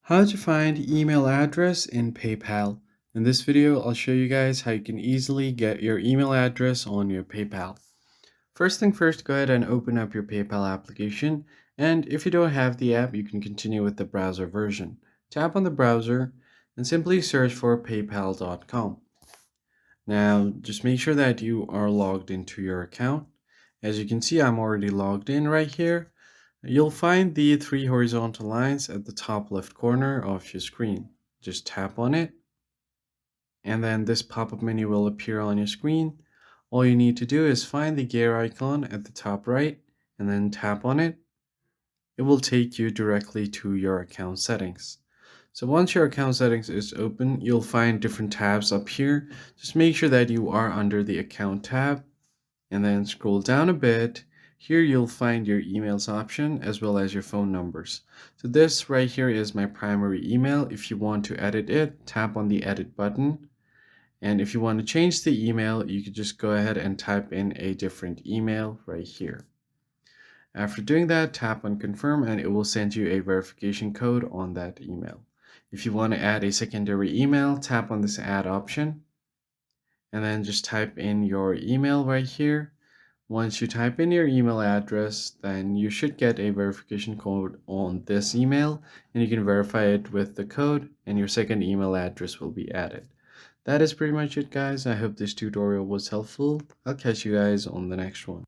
How to find email address in PayPal. In this video, I'll show you guys how you can easily get your email address on your PayPal. First thing first, go ahead and open up your PayPal application. And if you don't have the app, you can continue with the browser version. Tap on the browser and simply search for paypal.com. Now, just make sure that you are logged into your account. As you can see, I'm already logged in right here. You'll find the three horizontal lines at the top left corner of your screen. Just tap on it, and then this pop-up menu will appear on your screen. All you need to do is find the gear icon at the top right, and then tap on it. It will take you directly to your account settings. So once your account settings is open, you'll find different tabs up here. Just make sure that you are under the account tab, and then scroll down a bit. Here you'll find your emails option as well as your phone numbers. So this right here is my primary email. If you want to edit it, tap on the edit button. And if you want to change the email, you could just go ahead and type in a different email right here. After doing that, tap on confirm and it will send you a verification code on that email. If you want to add a secondary email, tap on this add option and then just type in your email right here. Once you type in your email address, then you should get a verification code on this email, and you can verify it with the code, and your second email address will be added. That is pretty much it, guys. I hope this tutorial was helpful. I'll catch you guys on the next one.